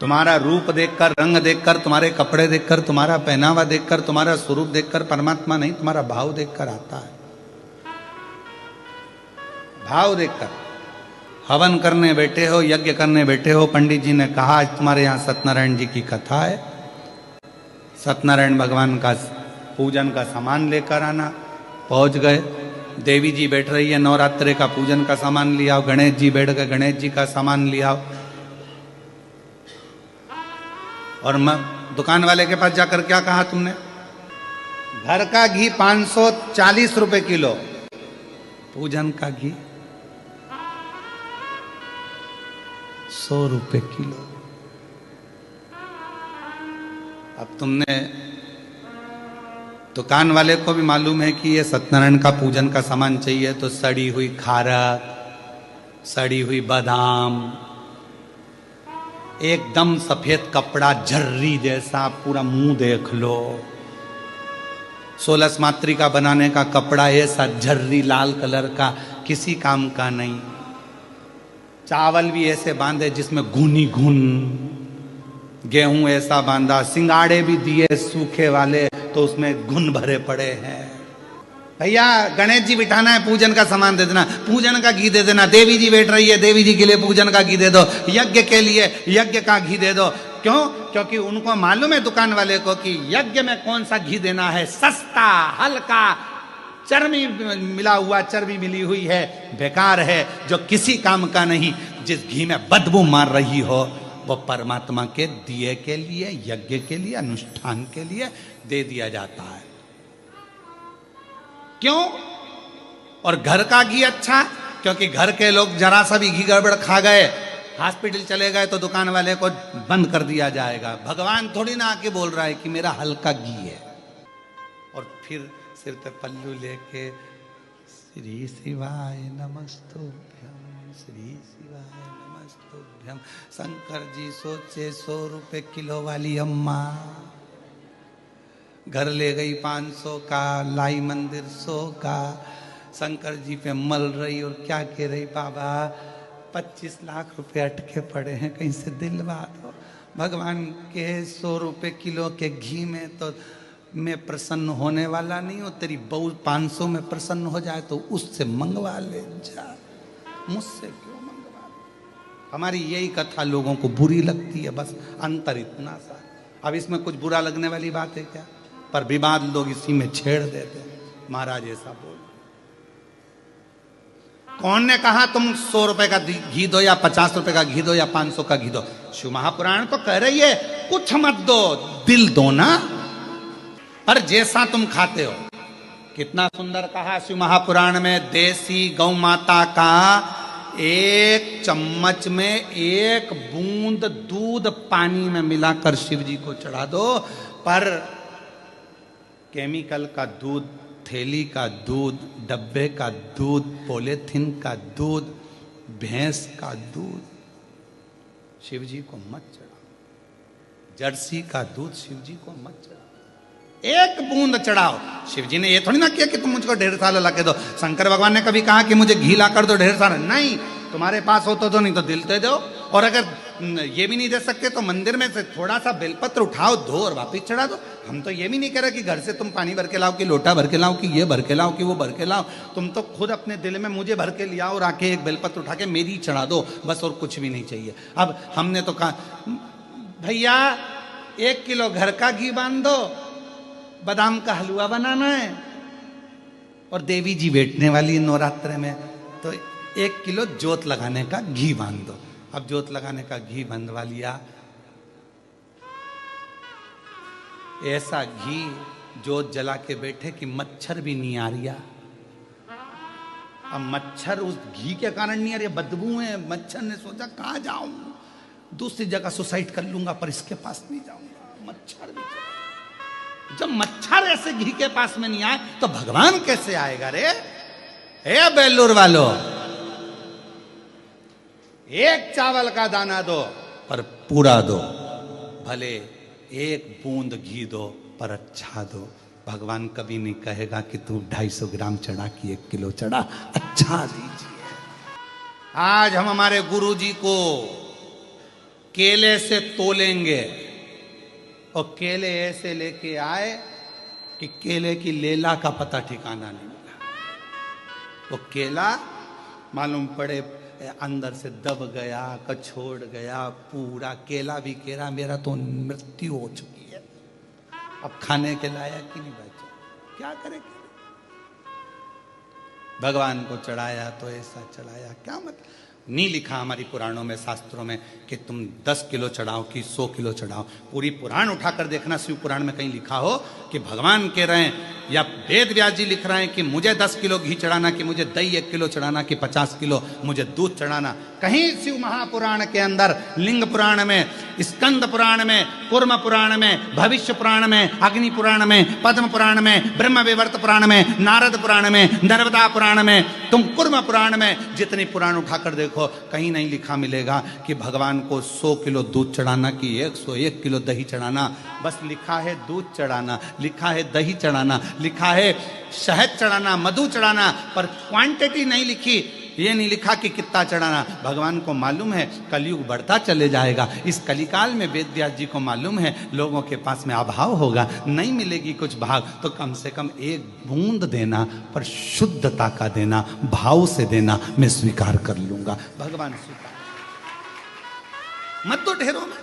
तुम्हारा रूप देखकर, रंग देखकर, तुम्हारे कपड़े देखकर, तुम्हारा पहनावा देखकर, तुम्हारा स्वरूप देखकर परमात्मा नहीं, तुम्हारा भाव देखकर आता है। भाव देखकर। हवन करने बैठे हो, यज्ञ करने बैठे हो, पंडित जी ने कहा आज तुम्हारे यहाँ सत्यनारायण जी की कथा है, सत्यनारायण भगवान का पूजन का सामान लेकर आना। पहुंच गए, देवी जी बैठ रही है, नवरात्रे का पूजन का सामान लिया आओ। गणेश जी बैठ गए, गणेश जी का सामान लिया आओ। और दुकान वाले के पास जाकर क्या कहा तुमने? घर का घी 540 रुपए किलो, पूजन का घी 100 रुपए किलो। अब तुमने, दुकान वाले को भी मालूम है कि ये सत्यनारायण का पूजन का सामान चाहिए, तो सड़ी हुई खारक, सड़ी हुई बादाम, एकदम सफेद कपड़ा झर्री जैसा, पूरा मुंह देख लो। 16 मातृ का बनाने का कपड़ा ऐसा झर्री लाल कलर का, किसी काम का नहीं। चावल भी ऐसे बांधे जिसमें घुनी घुन, गेहूं ऐसा बांधा, सिंगाड़े भी दिए सूखे वाले तो उसमें घुन भरे पड़े हैं। भैया गणेश जी बिठाना है, पूजन का सामान दे देना, पूजन का घी दे देना। देवी जी बैठ रही है, देवी जी के लिए पूजन का घी दे दो। यज्ञ के लिए यज्ञ का घी दे दो। क्यों? क्योंकि उनको मालूम है दुकान वाले को कि यज्ञ में कौन सा घी देना है, सस्ता, हल्का, चर्बी मिला हुआ, चर्बी मिली हुई है, बेकार है, जो किसी काम का नहीं। जिस घी में बदबू मार रही हो वो परमात्मा के दिए के लिए, यज्ञ के लिए, अनुष्ठान के लिए दे दिया जाता है। क्यों? और घर का घी अच्छा, क्योंकि घर के लोग जरा सा भी घी गड़बड़ खा गए, हॉस्पिटल चले गए तो दुकान वाले को बंद कर दिया जाएगा। भगवान थोड़ी ना आके बोल रहा है कि मेरा हल्का घी है। और फिर सिर पे पल्लू लेके श्री शिवाय नमस्तुभ्यम, श्री शिवाय नमस्तुभ्यम। शंकर जी सोचे 100 रुपए किलो वाली अम्मा घर ले गई 500 का, लाई मंदिर 100 का। शंकर जी पे मल रही और क्या कह रही, बाबा 25 लाख रुपए अटके पड़े हैं, कहीं से दिलवा दो। भगवान के 100 रुपए किलो के घी में तो मैं प्रसन्न होने वाला नहीं हूँ। तेरी बहू 500 में प्रसन्न हो जाए तो उससे मंगवा ले जा, मुझसे क्यों मंगवा ले? हमारी यही कथा लोगों को बुरी लगती है, बस अंतर इतना सा। अब इसमें कुछ बुरा लगने वाली बात है क्या? पर विवाद लोग इसी में छेड़ देते हैं। महाराज ऐसा बोल, कौन ने कहा तुम 100 रुपए का घी दो या 50 रुपए का घी दो या 500 का घी दो? शिव महापुराण तो कह रही है कुछ मत दो, दिल दो ना, पर जैसा तुम खाते हो। कितना सुंदर कहा शिव महापुराण में, देसी गौ माता का 1 चम्मच में 1 बूंद दूध पानी में मिलाकर शिव जी को चढ़ा दो। पर केमिकल का दूध, थैली का दूध, डब्बे का दूध, पॉलीथिन का दूध, भैंस का दूध शिव जी को मत चढ़ाओ। जर्सी का दूध शिव जी को मत चढ़ाओ, 1 बूंद चढ़ाओ। शिव जी ने ये थोड़ी ना किया कि तुम मुझको ढेर सारा ला के दो। शंकर भगवान ने कभी कहा कि मुझे घी ला कर दो ढेर सारा? नहीं, तुम्हारे पास हो तो दो, नहीं तो दिल दे दो। और अगर ये भी नहीं दे सकते तो मंदिर में से थोड़ा सा बेलपत्र उठाओ, दो और वापिस चढ़ा दो। हम तो ये भी नहीं कह रहे कि घर से तुम पानी भर के लाओ, कि लोटा भर के लाओ, कि ये भर के लाओ, कि वो भर के लाओ। तुम तो खुद अपने दिल में मुझे भर के लियाओ और आके 1 बेलपत्र उठा के मेरी चढ़ा दो, बस, और कुछ भी नहीं चाहिए। अब हमने तो कहा भैया 1 किलो घर का घी बांध दो, बादाम का हलवा बनाना है, और देवी जी बैठने वाली नवरात्र में, तो 1 किलो जोत लगाने का घी बांध दो। अब जोत लगाने का घी बंधवा लिया, ऐसा घी जोत जला के बैठे कि मच्छर भी नहीं आ रहा। अब मच्छर उस घी के कारण नहीं आ रही, बदबू है। मच्छर ने सोचा कहाँ जाऊं, दूसरी जगह सुसाइड कर लूंगा, पर इसके पास नहीं जाऊंगा। मच्छर भी चला। जब मच्छर ऐसे घी के पास में नहीं आए तो भगवान कैसे आएगा रे? हे बेलूर वालों, 1 चावल का दाना दो पर पूरा दो, भले 1 बूंद घी दो पर अच्छा दो। भगवान कभी नहीं कहेगा कि तू 250 ग्राम चढ़ा कि 1 किलो चढ़ा, अच्छा दीजिए। आज हम हमारे गुरु जी को केले से तोलेंगे और केले ऐसे लेके आए कि केले की लेला का पता ठिकाना नहीं मिला। वो केला मालूम पड़े अंदर से दब गया, कछोड़ गया, पूरा केला भी केला, मेरा तो मृत्यु हो चुकी है, अब खाने के लायक ही नहीं बचा, क्या करें। भगवान को चढ़ाया तो ऐसा चढ़ाया, क्या मतलब। नहीं लिखा हमारी पुराणों में, शास्त्रों में कि तुम 10 किलो चढ़ाओ कि 100 किलो चढ़ाओ। पूरी पुराण उठाकर देखना, शिव पुराण में कहीं लिखा हो कि भगवान कह रहे हैं या वेद व्यास जी लिख रहे हैं कि मुझे 10 किलो घी चढ़ाना, कि मुझे दही 1 किलो चढ़ाना, कि 50 किलो मुझे दूध चढ़ाना। कहीं शिव महापुराण के अंदर, लिंग पुराण में, स्कंद पुराण में, कूर्म पुराण में, भविष्य पुराण में, अग्नि पुराण में, पद्म पुराण में, ब्रह्म विवर्त पुराण में, नारद पुराण में, नर्मदा पुराण में, तुम कूर्म पुराण में जितनी पुराण उठाकर देखो, कहीं नहीं लिखा मिलेगा कि भगवान को 100 किलो दूध चढ़ाना कि 101 किलो दही चढ़ाना। बस लिखा है दूध चढ़ाना, लिखा है दही चढ़ाना, लिखा है शहद चढ़ाना, मधु चढ़ाना, पर क्वांटिटी नहीं लिखी। ये नहीं लिखा कि कितना चढ़ाना। भगवान को मालूम है कलयुग बढ़ता चले जाएगा, इस कलिकाल में वेद व्यास जी को मालूम है लोगों के पास में अभाव होगा, नहीं मिलेगी कुछ भाग, तो कम से कम एक बूंद देना, पर शुद्धता का देना, भाव से देना, मैं स्वीकार कर लूंगा। भगवान स्वीकार मत तो ढेरों में